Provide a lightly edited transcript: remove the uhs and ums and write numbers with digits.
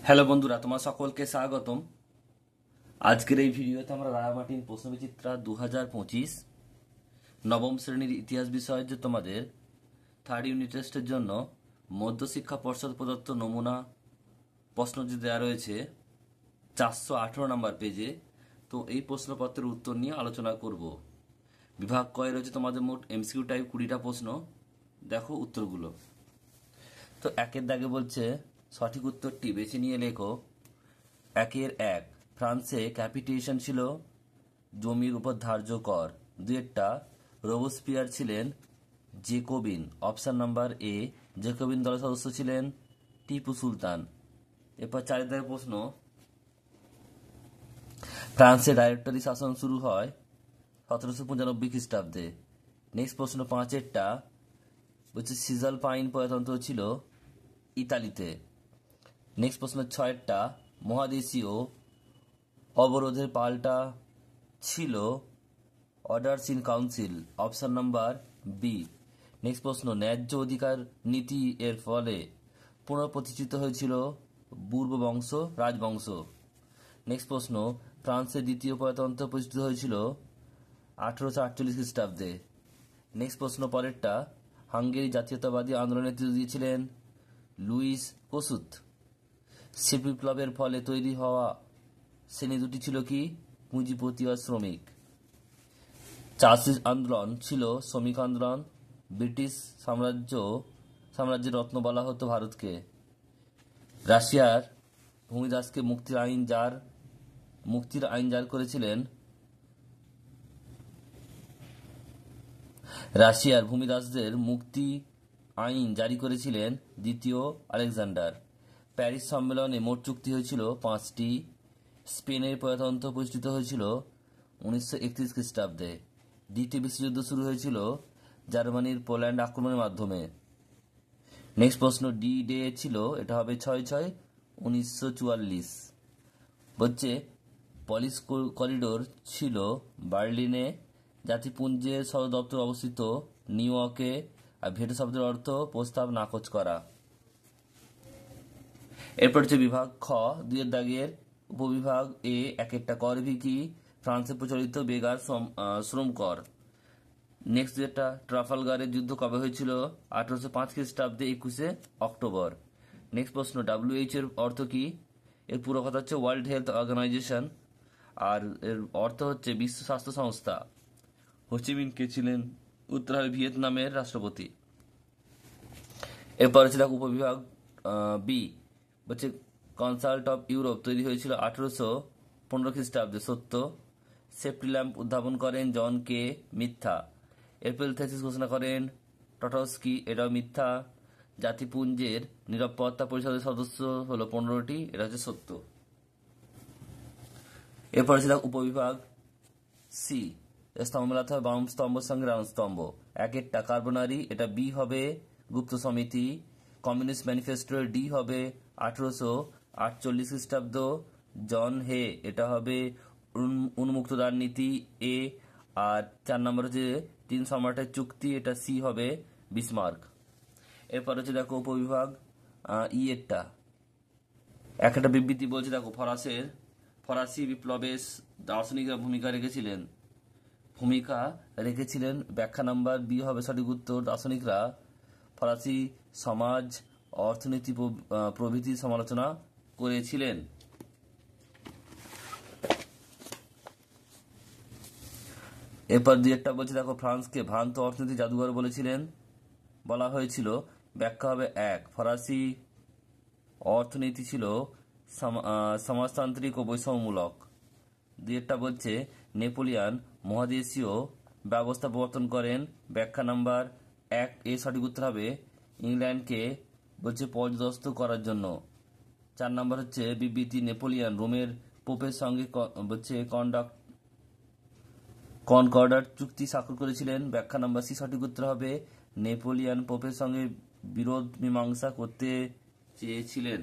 Hello বন্ধুরা, তোমার সকলকে স্বাগতম। আজকের এই ভিডিওতে আমরা রায়ামার্টিন প্রশ্নবিচিত্রা 2025 নবম শ্রেণীর ইতিহাস বিষয়ের যে তোমাদের থার্ড ইউনিট টেস্টের জন্য মধ্যশিক্ষা পর্ষদ প্রদত্ত নমুনা প্রশ্ন যে দেওয়া রয়েছে 418 নম্বর পেজে, তো এই প্রশ্নপত্রের উত্তর নিয়ে আলোচনা করব। বিভাগ কয়ে রয়েছে তোমাদের মোট এমসিকিউ টাইপ 20টা প্রশ্ন। দেখো উত্তরগুলো। তো একের দাগে বলছে সঠিক উত্তরটি বেছে নিয়ে লেখো। একের এক, ফ্রান্সে ক্যাপিটেশন ছিল জমির উপর ধার্য কর। দুয়েরটা, রোবসপিয়ার ছিলেন Jacobin. Option number A, Jacobin দলের সদস্য ছিলেন টিপু সুলতান। এরপর চারের দাগের প্রশ্ন, ফ্রান্সে ডাইরেক্টরি শাসন শুরু হয় 1795 খ্রিস্টাব্দে। নেক্সট প্রশ্ন পাঁচেরটা বলছে সিজাল পাইন প্রজাতন্ত্র ছিল ইতালিতে। নেক্সট প্রশ্ন ছয়েরটা, মহাদেশীয় অবরোধের পাল্টা ছিল orders in council. Option number B. Next প্রশ্ন, ন্যায্য অধিকার নীতি এর ফলে পুনঃপ্রতিষ্ঠিত হয়েছিল বুর্ব বংশ রাজবংশ। নেক্সট প্রশ্ন, ফ্রান্সের দ্বিতীয় প্রজাতন্ত্র প্রতিষ্ঠিত হয়েছিল 1848 খ্রিস্টাব্দে। নেক্সট প্রশ্ন পরেরটা, হাঙ্গেরি জাতীয়তাবাদী আন্দোলনের নেতৃত্ব দিয়েছিলেন লুইস কোসুত। শিল্প বিপ্লবের ফলে তৈরি হওয়া শ্রেণী দুটি ছিল কি? পুঁজিপতি ও শ্রমিক। চাষী আন্দোলন ছিল শ্রমিক আন্দোলন। ব্রিটিশ সাম্রাজ্যের রত্ন বলা হতো ভারতকে। রাশিয়ার ভূমিদাসকে মুক্তির আইন জারি করেছিলেন রাশিয়ার ভূমিদাসদের মুক্তি আইন জারি করেছিলেন দ্বিতীয় আলেকজান্ডার। প্যারিস সম্মেলনে মোট চুক্তি হয়েছিল 5টি। স্পেনের প্রজাতন্ত্র প্রতিষ্ঠিত হয়েছিল 1931 খ্রিস্টাব্দে। দ্বিতীয় বিশ্বযুদ্ধ শুরু হয়েছিল জার্মানির পোল্যান্ড আক্রমণের মাধ্যমে। নেক্সট প্রশ্ন, ডি ডে ছিল, এটা হবে 6/6/1944। বলছে পলিশ করিডোর ছিল বার্লিনে, জাতিপুঞ্জের সদর দপ্তর অবস্থিত নিউ ইয়র্কে, আর ভেটো শব্দের অর্থ প্রস্তাব নাকচ করা। এরপর হচ্ছে বিভাগ খ, দুইয়ের দাগের উপবিভাগ এ, এক একটা কর কি? ফ্রান্সে প্রচলিত বেগার শ্রম কর। নেক্সট যেটা, ট্রাফালগারের যুদ্ধ কবে হয়েছিল? 1805 খ্রিস্টাব্দে 21শে অক্টোবর। নেক্সট প্রশ্ন, WHO এর অর্থ কি? এর পুরো কথা হচ্ছে ওয়ার্ল্ড হেলথ অর্গানাইজেশন, আর এর অর্থ হচ্ছে বিশ্ব স্বাস্থ্য সংস্থা। হোচিমিন কে ছিলেন? উত্তর হবে ভিয়েতনামের রাষ্ট্রপতি। এরপর হচ্ছে দেখো উপবিভাগ বি, বলছে কনসাল্ট অফ ইউরোপ তৈরি হয়েছিল 1815 খ্রিস্টাব্দে। সত্য। সেফটি ল্যাম্প উদ্ভাবন করেন জন কে। মিথ্যা। এপ্রিল থেসিস ঘোষণা করেন টটস্কি। এটাও মিথ্যা। জাতিপুঞ্জের নিরাপত্তা পরিষদের সদস্য হলো 15টি। এটা হচ্ছে সত্য। এরপর হচ্ছে উপবিভাগ সি, স্তম্ভ মেলাতে হবে বাম স্তম্ভের সঙ্গে রাউন্ড স্তম্ভ। এক একটা কার্বনারি, এটা বি হবে। গুপ্ত সমিতি। কমিউনিস্ট ম্যানিফেস্টো, ডি হবে। 1848 খ্রিস্টাব্দ জন হে, এটা হবে উন্মুক্ত দ্বার নীতি এ। আর 4 নম্বর হচ্ছে 3 সম্রাটের চুক্তি, এটা সি হবে বিসমার্ক। এরপর হচ্ছে দেখো উপবিভাগ ই এরটা, একটা বিবৃতি বলছে দেখো, ফরাসি বিপ্লবে দার্শনিকরা ভূমিকা রেখেছিলেন। ব্যাখ্যা নাম্বার বি হবে সঠিক উত্তর। দার্শনিকরা ফরাসি সমাজ, অর্থনীতি প্রভৃতির সমালোচনা করেছিলেন। এরপর দুই একটা বলছে দেখো, ফ্রান্সকে ভ্রান্ত অর্থনীতি জাদুঘর বলা হয়েছিল। ব্যাখ্যা হবে এক, ফরাসি অর্থনীতি ছিল সমাজতান্ত্রিক ও বৈষম্যমূলক। দুই একটা বলছে নেপোলিয়ান মহাদেশীয় ব্যবস্থা প্রবর্তন করেন। ব্যাখ্যা নাম্বার এক এ সঠিক উত্তর হবে ইংল্যান্ডকে বলছে পর্যদস্ত করার জন্য। 4 নম্বর হচ্ছে বিবৃতি, নেপোলিয়ান রোমের পোপের সঙ্গে বলছে কনকর্ডাট চুক্তি স্বাক্ষর করেছিলেন। ব্যাখ্যা নাম্বার সি সঠিক উত্তর হবে নেপোলিয়ান পোপের সঙ্গে বিরোধ মীমাংসা করতে চেয়েছিলেন।